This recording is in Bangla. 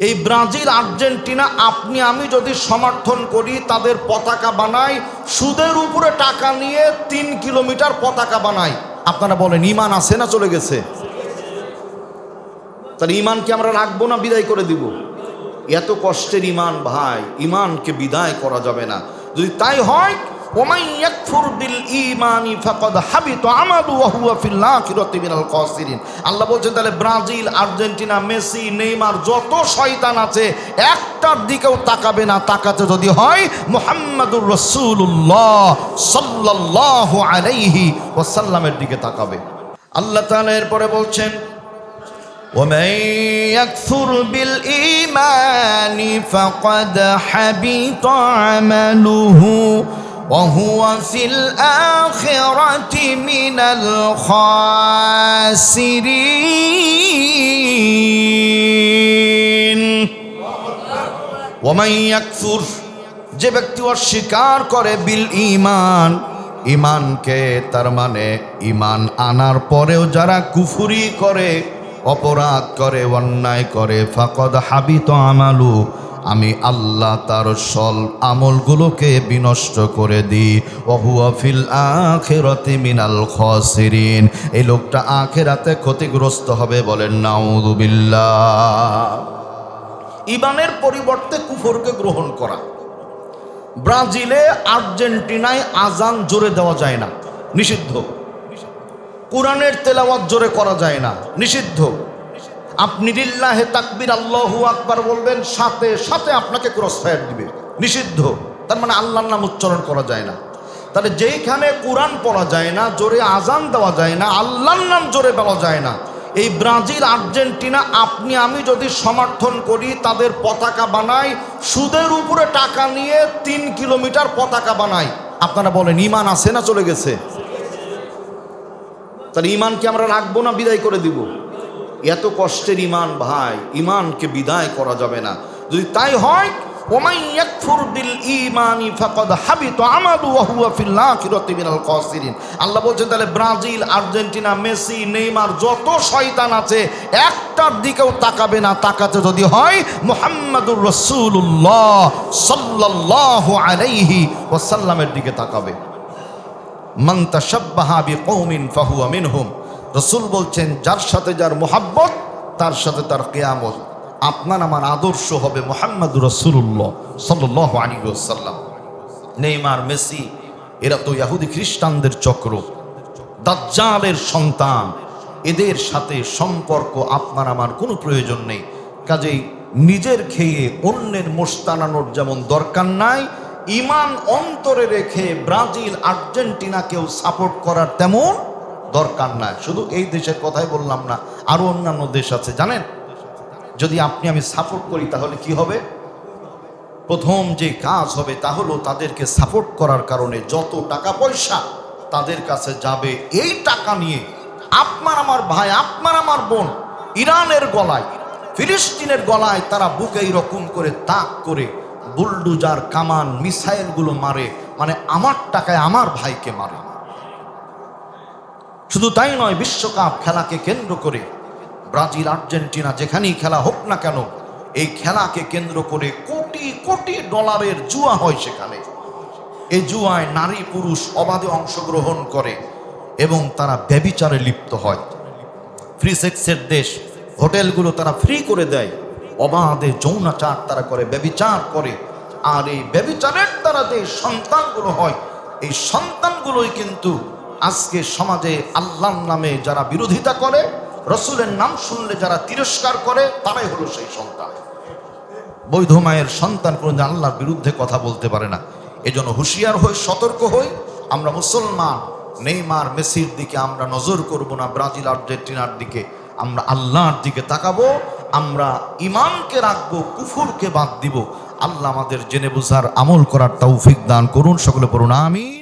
এই ব্রাজিল আর্জেন্টিনা আপনি আমি যদি সমর্থন করি, তাদের পতাকা বানাই, সুদের উপরে টাকা নিয়ে 3 কিলোমিটার পতাকা বানাই, আপনারা বলেন ঈমান আছে না চলে গেছে? তাহলে ঈমানকে আমরা রাখবো না বিদায় করে দিব? এত কষ্টের ঈমান ভাই, ঈমানকে বিদায় করা যাবে না। যদি তাই হয়, ওমান ইয়াকফুর বিল ঈমানি ফাকাদ হাবিতা আমালু ওয়া হুয়া ফিল আখিরাতি মিনাল খাসিরিন। আল্লাহ বলছেন তাহলে ব্রাজিল, আর্জেন্টিনা, মেসি, নেইমার যত শয়তান আছে একটার দিকেও তাকাবে না। তাকাতে যদি হয় মুহাম্মাদুর রাসূলুল্লাহ সাল্লাল্লাহু আলাইহি ওয়াসাল্লামের দিকে তাকাবে। আল্লাহ তাআলা এরপরে বলছেন ومن يكفر بالإيمان فقد حبط عمله وهو في الآخرة من الخاسرين ومن يكفر যে ব্যক্তি অস্বীকার করে বিল ঈমান, ঈমানকে, তার মানে ঈমান আনার পরেও যারা কুফরি করে, অপরাধ করে, অন্যায় করে, ফাকাদ হাবিত আমালু, আমি আল্লাহ তার সল আমলগুলোকে বিনষ্ট করে দিই। ওয়া হুয়া ফিল আখিরাতি মিনাল খাসিরিন, এই লোকটা আখিরাতে ক্ষতিগ্রস্ত হবে। বলেন নাউযুবিল্লাহ। ঈমানের পরিবর্তে কুফরকে গ্রহণ করা। ব্রাজিলে, আর্জেন্টিনায় আজান জোরে দেওয়া যায় না, নিষিদ্ধ। কোরআনের তেলাওয়াত জোরে করা যায় না, নিষিদ্ধ। আপনি লিল্লাহে তাকবীর আল্লাহু আকবার বলবেন, সাথে সাথে আপনাকে ক্রসফায়ার দিবে, নিষিদ্ধ। তার মানে আল্লাহর নাম উচ্চারণ করা যায় না। তাহলে যেইখানে কোরআন পড়া যায় না, জোরে আজান দেওয়া যায় না, আল্লাহর নাম জোরে বলা যায় না, এই ব্রাজিল, আর্জেন্টিনা আপনি আমি যদি সমর্থন করি, তাদের পতাকা বানাই, সুদের উপরে টাকা নিয়ে 3 কিলোমিটার পতাকা বানাই, আপনারা বলেন ঈমান আছে না চলে গেছে? তাহলে ঈমানকে আমরা রাখবো না বিদায় করে দিব? এত কষ্টের ঈমান ভাই, ঈমানকে বিদায় করা যাবে না। যদি তাই হয়, ওমান ইয়াকফুর বিল ঈমানি ফাকাদ হাবিতা আমালু ওয়া হুয়া ফিল আখিরাতি মিনাল খাসিরিন। আল্লাহ বলছেন তাহলে ব্রাজিল, আর্জেন্টিনা, মেসি, নেইমার যত শয়তান আছে একটার দিকেও তাকাবে না। তাকাতে যদি হয় মুহাম্মাদুর রাসূলুল্লাহ সাল্লাল্লাহু আলাইহি ওয়াসাল্লামের দিকে তাকাবে। মান তাশাব্বাহা বিকওমিন ফাহুয়া মিনহুম, রাসূল বলছেন যার সাথে যার মোহাব্বত, তার সাথে তার কিয়ামত। আপনার আমার আদর্শ হবে মুহাম্মাদুর রাসূলুল্লাহ সাল্লাল্লাহু আলাইহি ওয়াসাল্লাম। নেইমার, মেসি এরা তো ইহুদি খ্রিস্টানদের চক্র, দাজ্জালের সন্তান। এদের সাথে সম্পর্ক আপনার আমার কোনো প্রয়োজন নেই। কাজেই নিজের খেয়ে অন্যের মোস্তানানোর যেমন দরকার নাই, ঈমান অন্তরে রেখে ব্রাজিল, আর্জেন্টিনাকেও সাপোর্ট করার তেমন দরকার নাই। শুধু এই দেশের কথাই বললাম না, আরো অন্যান্য দেশ আছে। জানেন, যদি আপনি আমি সাপোর্ট করি তাহলে কি হবে? প্রথম যে কাজ হবে তা হলো তাদেরকে সাপোর্ট করার কারণে যত টাকা পয়সা তাদের কাছে যাবে, এই টাকা নিয়ে আপনার আমার ভাই, আপনার আমার বোন ইরানের গলায়, ফিলিস্তিনের গলায় তারা বুকে এইরকম করে তাক করে বুলডুজার, কামান, মিসাইলগুলো মারে। মানে আমার টাকায় আমার ভাইকে মারে। শুধু তাই নয়, বিশ্বকাপ খেলাকে কেন্দ্র করে ব্রাজিল, আর্জেন্টিনা যেখানেই খেলা হোক না কেন, এই খেলাকে কেন্দ্র করে কোটি কোটি ডলারের জুয়া হয় সেখানে। এই জুয়ায় নারী পুরুষ অবাধে অংশগ্রহণ করে এবং তারা ব্যভিচারে লিপ্ত হয়। ফ্রি সেক্সের দেশ, হোটেলগুলো তারা ফ্রি করে দেয়, অবাধে যৌনাচার তারা করে, ব্যভিচার করে। আর এই ব্যভিচারের দ্বারা যে সন্তানগুলো হয়, এই সন্তানগুলোই কিন্তু আজকে সমাজে আল্লাহর নামে যারা বিরোধিতা করে, রসুলের নাম শুনলে যারা তিরস্কার করে, তারাই হলো সেই সন্তান। বৈধ মায়ের সন্তান কোনদিন আল্লাহর বিরুদ্ধে কথা বলতে পারে না। এজন্য হুঁশিয়ার হই, সতর্ক হই। আমরা মুসলমান, নেইমার, মেসির দিকে আমরা নজর করব না, ব্রাজিল, আর্জেন্টিনার দিকে আমরা আল্লাহর দিকে তাকাবো। আমরা ঈমানকে রাখবো, কুফরকে বাদ দিব। আল্লাহ আমাদের জেনে বুঝার, আমল করার তৌফিক দান করুন। সকলে পড়ুন আমিন।